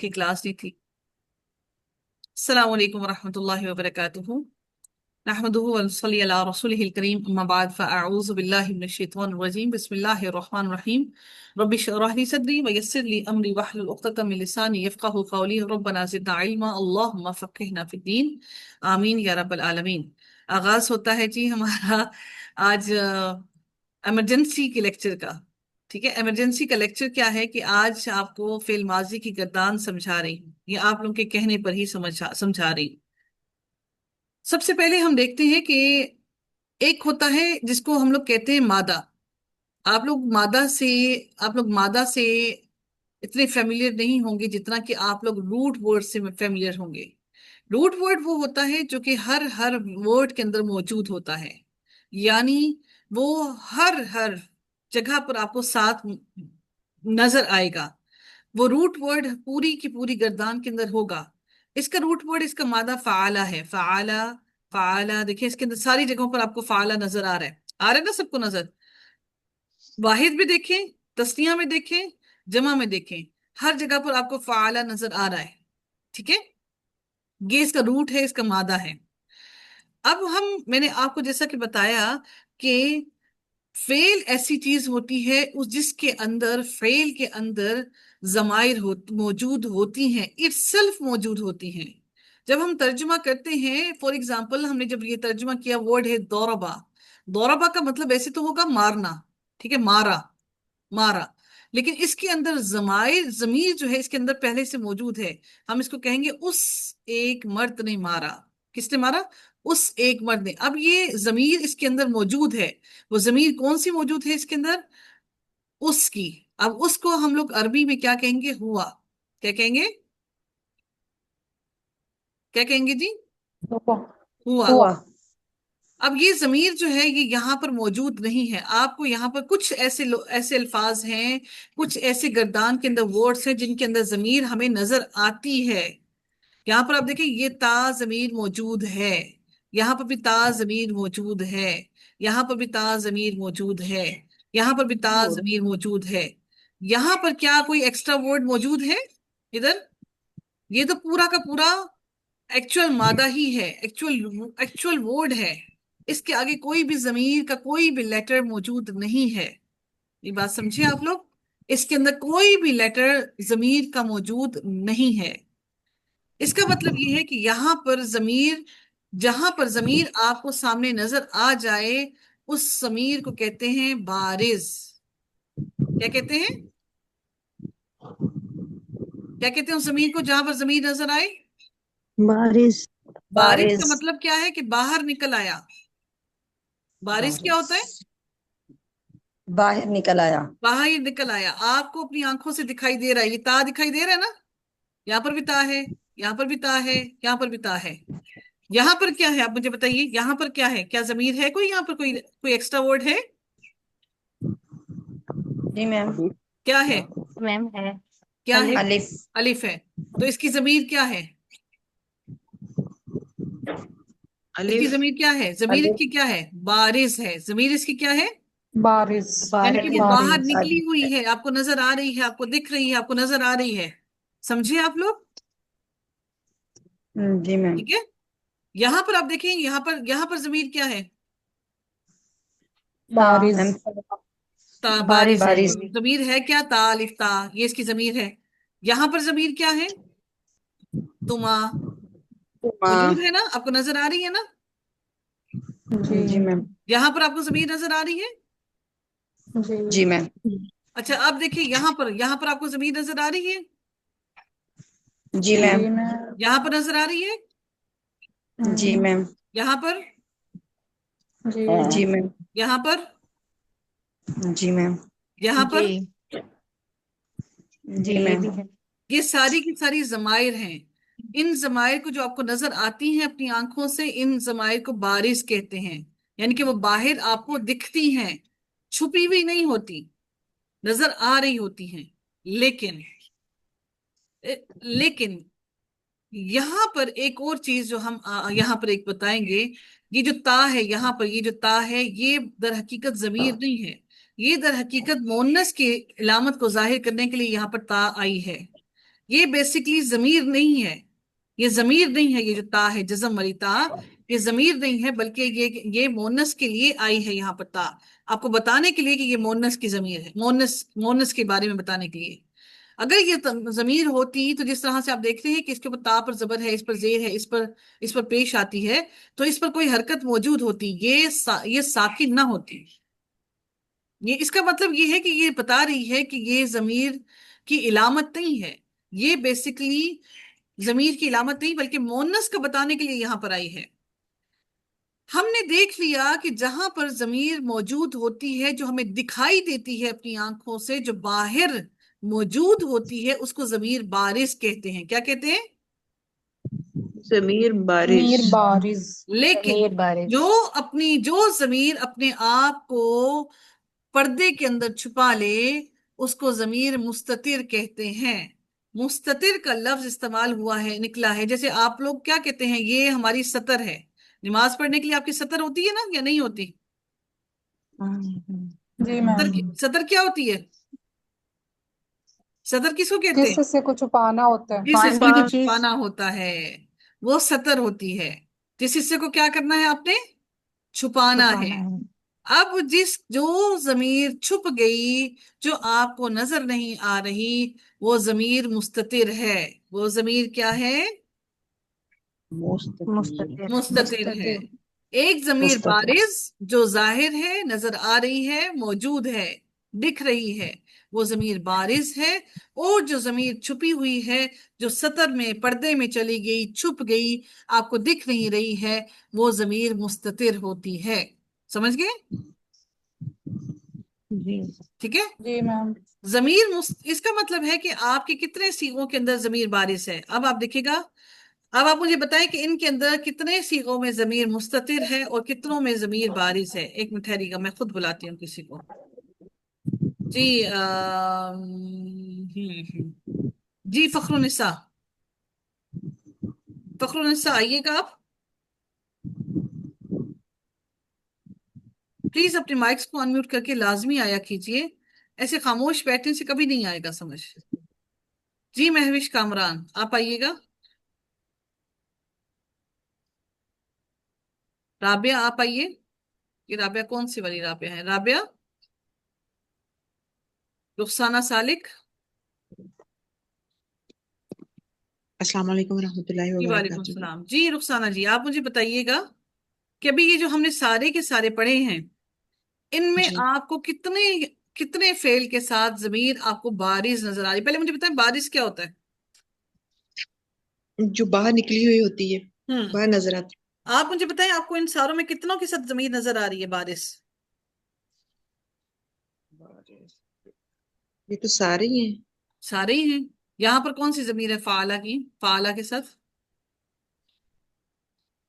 की क्लास ली थी। अस्सलाम वालेकुम वरहमतुल्लाहि वबरकातुहू। नहमदुहु व नसल्ली अला रसूलिहिल करीम, अम्मा बाद, फ़अऊज़ु बिल्लाहि मिनश शैतानिर रजीम, बिस्मिल्लाहिर रहमानिर रहीम। रब्बि इश्रह ली सदरी व यस्सिर ली अमरी वहलुल उक़दतम मिन लिसानी यफ़क़हू क़ौली। रब्बना ज़िदना इल्मा, अल्लाहुम्मा फ़क़्हिना फ़िद्दीन, आमीन या रब्बल आलमीन। आगाज होता है जी हमारा आज इमरजेंसी के लेक्चर का। ठीक है, इमरजेंसी का लेक्चर क्या है कि आज आपको फेल माजी की गर्दान समझा रही हूँ, ये आप लोगों के कहने पर ही समझा रही हूँ। सबसे पहले हम देखते हैं कि एक होता है जिसको हम लोग कहते हैं मादा। आप लोग मादा से आप लोग मादा से इतने फेमिलियर नहीं होंगे जितना कि आप लोग रूट वर्ड से फेमिलियर होंगे। रूट वर्ड वो होता है जो कि हर हर वर्ड के अंदर मौजूद होता है, यानी वो हर हर जगह पर आपको साथ नजर आएगा। वो रूट वर्ड पूरी की पूरी गर्दान के अंदर होगा। इसका रूट वर्ड, इसका मादा फाला है। फाला, फाला देखिए इसके अंदर सारी जगहों पर आपको फाला नजर आ रहा है। आ रहा है ना सबको नजर? वाहिद में देखें, तस्निया में देखें, जमा में देखें, हर जगह पर आपको फाला नजर आ रहा है। ठीक है, ये इसका रूट है, इसका मादा है। अब मैंने आपको जैसा कि बताया कि फेल ऐसी चीज होती है उस जिसके अंदर, फेल के अंदर जमाइर मौजूद होती हैं, इटसेल्फ मौजूद होती हैं। जब हम तर्जुमा करते हैं, फॉर एग्जाम्पल हमने जब ये तर्जुमा किया, वर्ड है दौरबा। दौरबा का मतलब ऐसे तो होगा मारना, ठीक है, मारा, मारा। लेकिन इसके अंदर जमाइर, जमीर जो है इसके अंदर पहले से मौजूद है। हम इसको कहेंगे उस एक मर्द ने मारा। किसने मारा? उस एक मर्द ने। अब ये जमीर इसके अंदर मौजूद है। वो जमीर कौन सी मौजूद है इसके अंदर? उसकी। अब उसको हम लोग अरबी में क्या कहेंगे? हुआ। क्या कहेंगे? क्या कहेंगे जी? हुआ। हुआ। हुआ। अब ये जमीर जो है ये यहाँ पर मौजूद नहीं है। आपको यहाँ पर कुछ ऐसे ऐसे अल्फाज हैं, कुछ ऐसे गर्दान के अंदर वर्ड्स हैं जिनके अंदर जमीर हमें नजर आती है। यहाँ पर आप देखिए, ये ता जमीर मौजूद है, यहाँ पर भी ता जमीर मौजूद है, यहाँ पर भी ता जमीर मौजूद है, यहाँ पर भी ता जमीर मौजूद है। यहाँ पर क्या कोई एक्स्ट्रा वर्ड मौजूद है इधर? ये तो पूरा का पूरा एक्चुअल मादा ही है, एक्चुअल एक्चुअल वर्ड है। इसके आगे कोई भी जमीर का कोई भी लेटर मौजूद नहीं है। ये बात समझे आप लोग? इसके अंदर कोई भी लेटर जमीर का मौजूद नहीं है। इसका मतलब ये है कि यहाँ पर जमीर, जहां पर जमीर आपको सामने नजर आ जाए, उस जमीर को कहते हैं बारिज। क्या कहते हैं? क्या कहते हैं उस जमीर को जहां पर जमीर नजर आए? बारिश। बारिश का बारिश। मतलब क्या है? कि बाहर निकल आया। बारिश क्या बारिश। होता है? बाहर निकल आया। बाहर निकल आया। आपको अपनी आंखों से दिखाई दे रहा है, ये ता दिखाई दे रहा है ना? यहाँ पर भी ता है, यहाँ पर भी ता है, यहाँ पर भी ता है। यहाँ पर क्या है आप मुझे बताइए? यहाँ पर क्या है? क्या जमीर है कोई? यहाँ पर कोई कोई एक्स्ट्रा वर्ड है? जी मैम। क्या है? मैम है। क्या है? अलिफ। अलिफ। अलिफ है। तो इसकी जमीर क्या है? इसकी अलिफ। जमीर क्या है? जमीर अलिफ। इसकी क्या है? बारिश है। जमीर इसकी क्या है? बारिश। यानी कि वो बाहर बारिश। निकली हुई है, आपको नजर आ रही है, आपको दिख रही है, आपको नजर आ रही है। समझे आप लोग? जी मैम। ठीक है। यहां पर आप देखें, यहाँ पर जमीर क्या है? बारिश। मैम। बारिश है। बारिश। जमीर है क्या? ता, अलिफ ता, ये इसकी जमीर है। यहां पर जमीर क्या है? तुमा। मौजूद है ना? आपको नजर आ रही है ना? जी मैम। यहां पर आपको जमीर नजर आ रही है? जी मैम। अच्छा, अब देखिए यहाँ पर आपको जमीर नजर आ रही है? जी मैम। यहाँ पर नजर आ रही है? जी मैम। यहाँ पर? जी मैम। यहाँ पर? जी मैम। यहाँ पर? जी जी जी ये मैम। भी है। ये सारी की सारी जमायर हैं। इन जमायर को जो आपको नजर आती हैं अपनी आंखों से, इन जमायर को बारिश कहते हैं। यानी कि वो बाहर आपको दिखती हैं, छुपी हुई नहीं होती, नजर आ रही होती हैं। लेकिन लेकिन यहाँ पर एक और चीज जो हम यहाँ पर एक बताएंगे। ये जो ता है, यहाँ पर ये जो ता है, ये दर हकीकत जमीर नहीं है। ये दर हकीकत मोनस की इलामत को जाहिर करने के लिए यहाँ पर ता आई है। ये बेसिकली जमीर नहीं है। ये जमीर नहीं है, ये जो ता है, जज़म वाली ता, ये जमीर नहीं है, बल्कि ये मोनस के लिए आई है यहाँ पर ता, आपको बताने के लिए कि ये मोनस की जमीर है, मोनस मोनस के बारे में बताने के लिए। अगर ये जमीर होती तो जिस तरह से आप देख रहे हैं कि इसके ऊपर ता पर जबर है, इस पर जेर है, इस पर पेश आती है, तो इस पर कोई हरकत मौजूद होती, ये साकिन ना होती। ये इसका मतलब ये है कि ये बता रही है कि ये जमीर की इलामत नहीं है। ये बेसिकली जमीर की इलामत नहीं, बल्कि मोनस का बताने के लिए यहां पर आई है। हमने देख लिया कि जहां पर जमीर मौजूद होती है, जो हमें दिखाई देती है अपनी आंखों से, जो बाहर मौजूद होती है, उसको जमीर बारिज कहते हैं। क्या कहते हैं? जमीर बारिश। मीर बारिज। लेकिन मीर बारिज। जो जमीर अपने आप को पर्दे के अंदर छुपा ले, उसको जमीर मुस्ततिर कहते हैं। मुस्ततिर का लफ्ज इस्तेमाल हुआ है, निकला है। जैसे आप लोग क्या कहते हैं, ये हमारी सतर है। नमाज पढ़ने के लिए आपकी सतर होती है ना, या नहीं होती? जी मैम। सतर क्या होती है? सतर किसको कहते जिस हैं? हिस्से को छुपाना होता है। जिस हिस्से को चीज। छुपाना होता है, वो सतर होती है। जिस हिस्से को क्या करना है आपने? छुपाना है। छुपाना है। अब जो जमीर छुप गई, जो आपको नजर नहीं आ रही, वो जमीर मुस्ततिर है। वो जमीर क्या है? मुस्तकिल। मुस्ततिर है। मुस्ततिर। एक जमीर मुस्तकिल। बारिज, जो जाहिर है, नजर आ रही है, मौजूद है, दिख रही है, वो जमीर बारिज है। और जो जमीर छुपी हुई है, जो सतर में, पर्दे में चली गई, छुप गई, आपको दिख नहीं रही है, वो जमीर मुस्ततिर होती है। समझ गए? जी। ठीक है। जी मैम। इसका मतलब है कि आपके कितने सीगों के अंदर जमीर बारिश है। अब आप देखिएगा, अब आप मुझे बताएं कि इनके अंदर कितने सीगों में जमीर मुस्ततिर है और कितनों में जमीर बारिश है। एक मिनट ठहरिएगा, मैं खुद बुलाती हूँ किसी को। जी जी फखरुनिसा, फखरुनिसा आइएगा आप। प्लीज अपने माइक्स को अनम्यूट करके लाजमी आया कीजिए। ऐसे खामोश बैठने से कभी नहीं आएगा समझ। जी महविश कामरान, आप आइएगा। राबिया आप आइए। ये राबिया कौन सी वाली राबिया है? राबिया, रुखसाना सालिक। अस्सलाम वालेकुम रहमतुल्लाहि व जी वालेकुम बरकातुहू। सलाम। जी रुखसाना जी, आप मुझे बताइएगा कि अभी ये जो हमने सारे के सारे पढ़े हैं, इनमें जी। आपको कितने कितने फेल के साथ जमीर आपको बारिश नजर आ रही? पहले मुझे बताएं, बारिश क्या होता है? जो बाहर निकली हुई होती है, हम्म। बाहर नजर आती आप मुझे बताएं, आपको इन सारों में कितनों के साथ जमीर नजर आ रही है बारिश? है। ये तो सारे ही हैं। सारे ही हैं। यहाँ पर कौन सी जमीर है फाला की? फाला के साथ?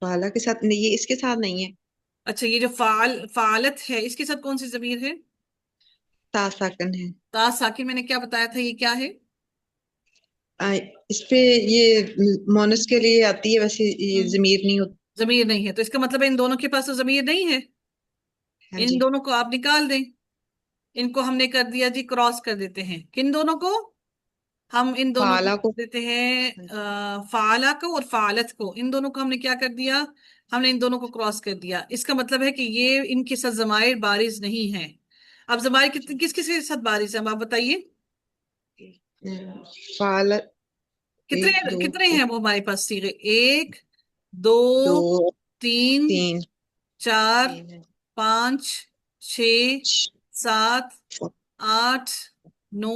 वाला के साथ नहीं, ये इसके साथ नहीं है। अच्छा, ये जो फालत है, इसके साथ कौन सी जमीर है? तासाकन है। ता साकिन, मैंने क्या बताया था, ये क्या है? आ, इस पे ये मोनस के लिए आती है, वैसे ये हम्म, जमीर नहीं होती। जमीर नहीं है, तो इसका मतलब है इन दोनों के पास तो जमीर नहीं है। हाँ इन जी। दोनों को आप निकाल दें। इनको हमने कर दिया जी, क्रॉस कर देते हैं। किन दोनों को? हम इन दोनों को फाला को। कर देते हैं फाला को और फालत को। इन दोनों को हमने क्या कर दिया? हमने इन दोनों को क्रॉस कर दिया। इसका मतलब है कि ये इनके साथ जमाइर बारिज नहीं है। अब जमाइर किस किस के साथ बारिज है, अब आप बताइए। फाला। एक कितने दो कितने हैं वो हमारे पास सीधे? एक, दो, दो तीन, तीन चार, तीन है। पांच, छ, सात, आठ, नौ,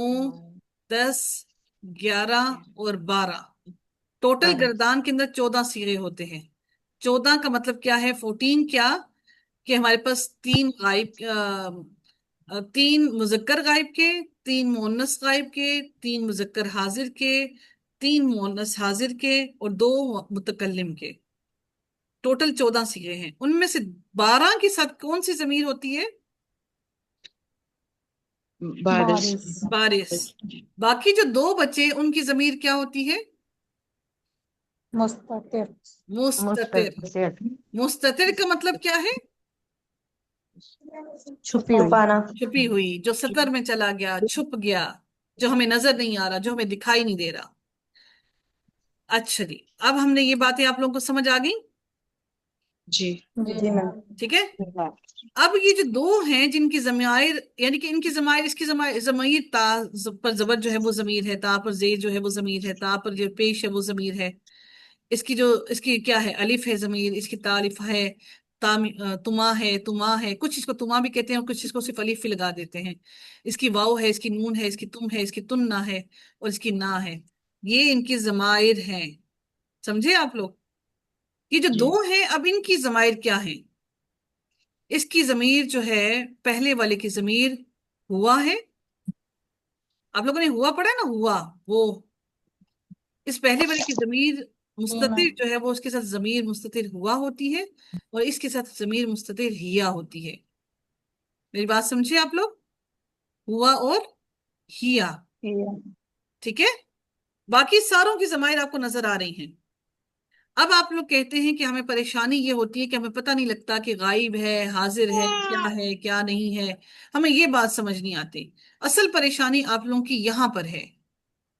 10, 11 और 12। टोटल बारह। गर्दान के अंदर 14 सीगे होते हैं। 14 का मतलब क्या है? 14 क्या, कि हमारे पास तीन गायब, तीन मुजक्कर गायब के, तीन मोनस गायब के, तीन मुजक्कर हाजिर के, तीन मोनस हाजिर के, और दो मुतकल्लिम के। टोटल 14 सीगे हैं। उनमें से 12 के साथ कौन सी जमीर होती है? बारिश। बारिश। बारिश। बाकी जो दो बचे, उनकी जमीर क्या होती है? मुस्ततिर। मुस्ततिर। मुस्ततिर का मतलब क्या है? छुपी हुई। छुपाना। छुपी हुई, जो सतर में चला गया, छुप गया, जो हमें नजर नहीं आ रहा, जो हमें दिखाई नहीं दे रहा। अच्छा जी, अब हमने ये बातें आप लोगों को समझ आ गई। जी जी मैम। ठीक है। अब ये जो दो हैं जिनकी जमायर, यानी कि इनकी जमायर, इसकी जमायर, जमीर ता पर जबर जो है वो जमीर है, ता पर जेर जो है वो जमीर है, ता पर जो पेश है वो जमीर है। इसकी जो, इसकी क्या है, अलिफ है जमीर, इसकी तालिफ है, तुमा है, तुमा है, कुछ इसको तुमा भी कहते हैं और कुछ इसको सिर्फ अलिफ ही लगा देते हैं। इसकी वाव है, इसकी नून है, इसकी तुम है, इसकी तुन्ना है और इसकी ना है। ये इनकी जमायर हैं। समझे आप लोग? ये जो जी दो हैं, अब इनकी जमायर क्या है? इसकी जमीर जो है, पहले वाले की जमीर हुआ है। आप लोगों ने हुआ पढ़ा है ना, हुआ, वो, इस पहले वाले की जमीर जी मुस्ततिर मैम। जो है वो उसके साथ जमीर मुस्ततिर हुआ होती है, और इसके साथ जमीर मुस्ततिर हिया होती है। मेरी बात समझे आप लोग? हुआ और हिया। ठीक है। बाकी सारों की जमायर आपको नजर आ रही हैं। अब आप लोग कहते हैं कि हमें परेशानी ये होती है कि हमें पता नहीं लगता कि गायब है, हाजिर है क्या नहीं है। हमें ये बात समझ नहीं आती। असल परेशानी आप लोगों की यहां पर है।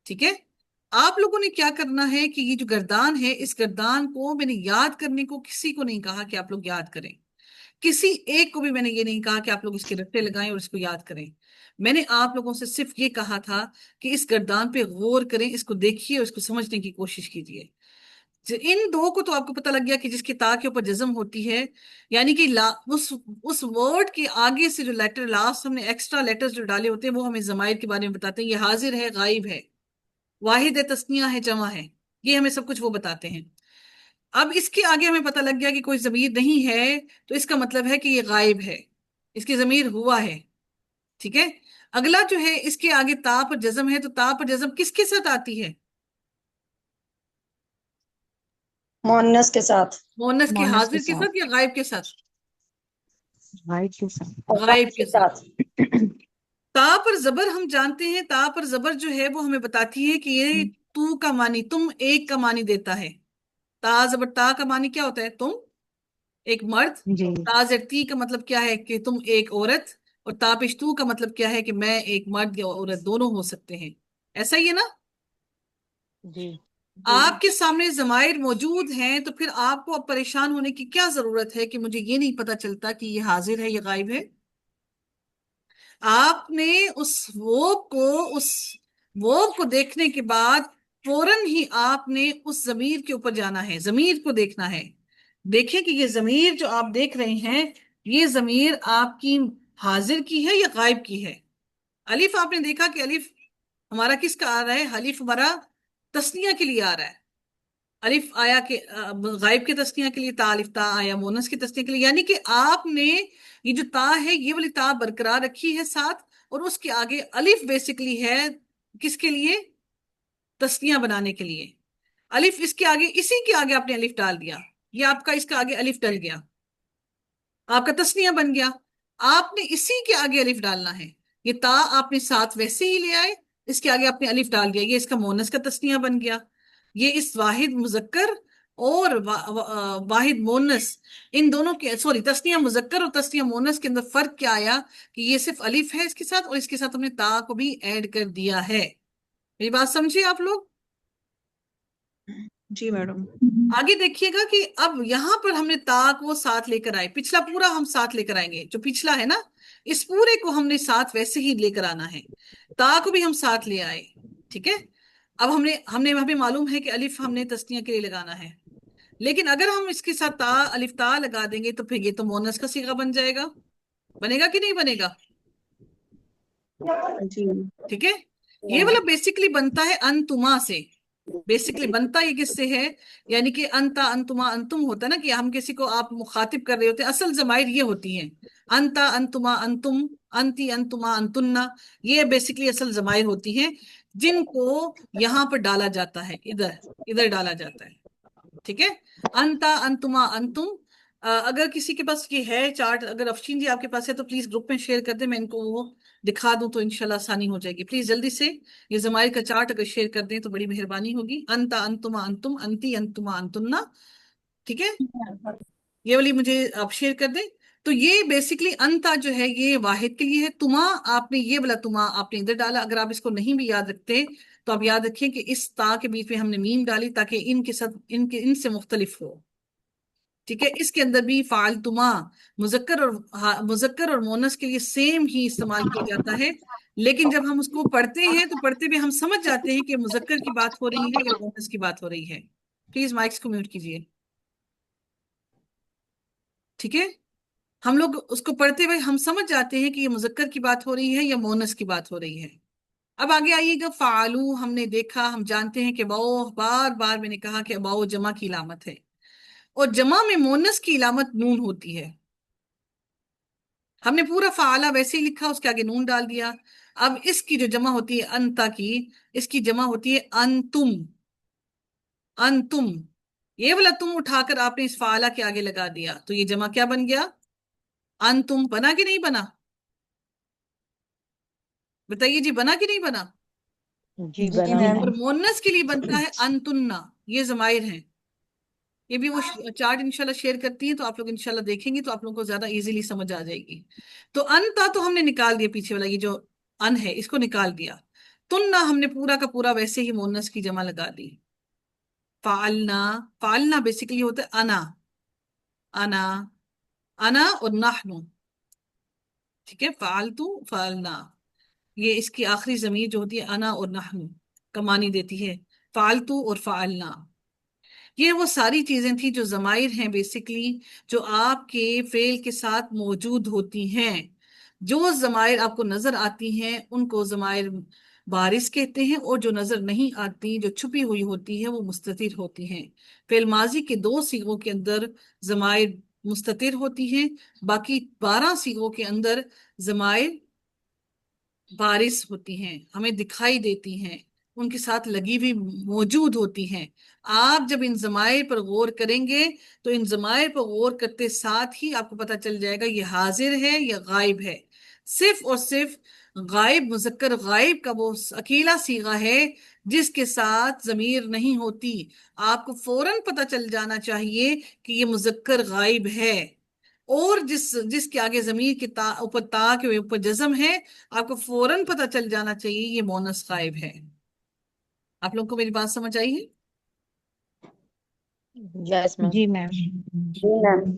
ठीक है। आप लोगों ने क्या करना है कि ये जो गर्दान है, इस गर्दान को मैंने याद करने को किसी को नहीं कहा कि आप लोग याद करें। किसी एक को भी मैंने ये नहीं कहा कि आप लोग इसके रट्टे लगाएं और इसको याद करें। मैंने आप लोगों से सिर्फ ये कहा था कि इस गर्दान पे गौर करें, इसको देखिए और इसको समझने की कोशिश कीजिए। इन दो को तो आपको पता लग गया कि जिसकी ता के ऊपर जज्म होती है, यानी कि उस वर्ड के आगे से जो लेटर, लास्ट हमने एक्स्ट्रा लेटर्स जो डाले होते हैं वो हमें जमायर के बारे में बताते हैं। ये हाजिर है, गायब है, वाहिद है, तस्निया है, जमा है, ये हमें सब कुछ वो बताते हैं। अब इसके आगे हमें पता लग गया कि कोई जमीर नहीं है, तो इसका मतलब है कि ये गायब है, इसकी जमीर हुआ है। ठीक है। अगला जो है, इसके आगे ता पर जज्म है, तो ता पर जज्म किसके साथ आती है? मोहन्नस के साथ। मोनस के मोनस के हाजिर के साथ। साथ या गायब के साथ? वाइट के साथ। गायब के के साथ। साथ। ता पर जबर हम जानते हैं, ता पर जबर जो है वो हमें बताती है कि ये तू का मानी, तुम एक का मानी देता है। ता जबर ता का मानी क्या होता है? तुम एक मर्द। जी ताजरती का मतलब क्या है? कि तुम एक औरत। और तापिश्तू का मतलब क्या है? कि मैं एक मर्द या औरत दोनों हो सकते हैं। ऐसा ही है ना? जी आपके सामने जमायर मौजूद हैं, तो फिर आपको अब परेशान होने की क्या जरूरत है कि मुझे ये नहीं पता चलता कि ये हाजिर है या गायब है। आपने उस वो को देखने के बाद फौरन ही आपने उस जमीर के ऊपर जाना है, जमीर को देखना है। देखें कि ये जमीर जो आप देख रहे हैं, ये जमीर आपकी हाजिर की है या गायब की है। अलिफ आपने देखा कि अलिफ हमारा किसका आ रहा है? अलिफ हमारा तस्निया के लिए आ रहा है। अलिफ आया के गायब के तस्निया के लिए ता, अलिफ ता आया मोनस की तस्निया के लिए। यानी कि आपने ये जो ता है, ये वाली ता बरकरार रखी है साथ, और उसके आगे अलिफ बेसिकली है किसके लिए? तस्निया बनाने के लिए। अलिफ इसके आगे, इसी के आगे आपने अलिफ डाल दिया, ये आपका इसका आगे अलिफ डल गया, आपका तस्निया बन गया। आपने इसी के आगे अलिफ डालना है। ये ता आपने साथ वैसे ही ले आए, इसके आगे आपने अलिफ डाल दिया, ये इसका मोनस का तस्निया बन गया। ये इस वाहिद मुजक्कर और वाहिद मोनस, इन दोनों के, सॉरी, तस्निया मुजक्कर और तस्निया मोनस के अंदर फर्क क्या आया? कि ये सिर्फ अलिफ है इसके साथ, और इसके साथ हमने ता को भी ऐड कर दिया है। मेरी बात समझिए आप लोग? जी मैडम। आगे देखिएगा कि अब यहां पर हमने ता को साथ लेकर आए, पिछला पूरा हम साथ लेकर आएंगे, जो पिछला है ना, इस पूरे को हमने साथ वैसे ही लेकर आना है। ता को भी हम साथ ले आए। ठीक है। अब हमने हमने हमें मालूम है कि अलिफ हमने तस्निया के लिए लगाना है, लेकिन अगर हम इसके साथ ता, अलिफ ता लगा देंगे तो फिर ये तो मोनस का सीगा बन जाएगा। बनेगा कि नहीं बनेगा? जी ठीक है। ये वाला बेसिकली बनता है अनतुमा से। बेसिकली बनता ये किससे है? यानी कि अंता, अंतुमा, अंतुम होता है ना, कि हम किसी को आप मुखातिब कर रहे होते हैं, असल जमायर ये होती हैं। अंता, अंतुमा, अंतुम, अंती, अंतुमा, अंतुन्ना, ये बेसिकली असल जमायर होती हैं, जिनको यहां पर डाला जाता है, इधर इधर डाला जाता है। ठीक है। अंता, अंतुमा, अंतुम। अगर किसी के पास ये है चार्ट, अगर अफशीन जी आपके पास है तो प्लीज ग्रुप में शेयर कर दे, मैं इनको वो दिखा दूं तो इंशाल्लाह आसानी हो जाएगी। प्लीज जल्दी से ये जमाइर का चार्ट अगर शेयर कर दें तो बड़ी मेहरबानी होगी। अंता, अंतुमा, अंतुम, अंती, अंतुमा, अंतुन्ना। ठीक है। ये वाली मुझे आप शेयर कर दें। तो ये बेसिकली अंता जो है ये वाहिद के लिए है। तुमा, आपने ये वाला तुमा आपने इधर डाला। अगर आप इसको नहीं भी याद रखते तो आप याद रखिए कि इस ता के बीच में हमने मीम डाली ताकि इनके साथ इनसे मुख्तलिफ हो। ठीक है, इसके अंदर भी फालतुमा मुजक्कर और मोनस के लिए सेम ही इस्तेमाल किया जाता है, लेकिन जब हम उसको पढ़ते हैं तो पढ़ते हुए हम समझ जाते हैं कि मुजक्कर की बात हो रही है या मोनस की बात हो रही है। प्लीज माइक्स को म्यूट कीजिए। ठीक है, हम लोग उसको पढ़ते हुए हम समझ जाते हैं कि ये मुजक्कर की बात हो रही है या मोनस की बात हो रही है। अब आगे आइएगा, फालू हमने देखा, हम जानते हैं कि बाओ, बार बार मैंने कहा कि बाओ जमा की इलामत है और जमा में मोनस की इलामत नून होती है। हमने पूरा फाला वैसे ही लिखा, उसके आगे नून डाल दिया। अब इसकी जो जमा होती है अंता की, इसकी जमा होती है अंतुम। अंतुम, ये वाला तुम उठाकर आपने इस फाला के आगे लगा दिया तो ये जमा क्या बन गया? अंतुम। बना कि नहीं बना? बताइए जी, बना कि नहीं बना? जी जी बना। मैम। और मोनस के लिए बनता है अंतुन्ना। ये जमाइर हैं। ये भी वो चार्ट इंशाल्लाह शेयर करती हैं तो आप लोग इंशाल्लाह देखेंगे तो आप लोगों को ज्यादा इजीली समझ आ जाएगी। तो अन था तो हमने निकाल दिया, पीछे वाला ये जो अन है इसको निकाल दिया। तुन्ना हमने पूरा का पूरा वैसे ही मोनस की जमा लगा दी। फालना, फालना बेसिकली होता है अना। अना, अना और नाहनु। ठीक है, फालतू फालना, ये इसकी आखिरी जमीर जो होती है अना और नाहनु का मानी देती है, फालतू और फालना। ये वो सारी चीजें थी जो जमाइर हैं बेसिकली, जो आपके फेल के साथ मौजूद होती हैं। जो जमाइर आपको नजर आती हैं उनको जमाइर बारिस कहते हैं, और जो नजर नहीं आती, जो छुपी हुई होती है, वो मुस्ततिर होती हैं। फेल माजी के 2 सीगों के अंदर जमाइर मुस्ततिर होती हैं, बाकी 12 सीगों के अंदर जमाइर बारिश होती हैं, हमें दिखाई देती हैं, उनके साथ लगी हुई मौजूद होती हैं। आप जब इन जमाइर पर गौर करेंगे तो इन जमाइर पर गौर करते साथ ही आपको पता चल जाएगा ये हाजिर है या गायब है। सिर्फ और सिर्फ गायब, मुजक्कर गायब का वो अकेला सीगा है जिसके साथ जमीर नहीं होती। आपको फौरन पता चल जाना चाहिए कि ये मुजक्कर गायब है। और जिसके आगे जमीर के ऊपर ता के ऊपर जज्म है, आपको फौरन पता चल जाना चाहिए ये मोनस गायब है। आप लोग को मेरी बात समझ आई है? Yes ma'am. जी मैम। जी मैम।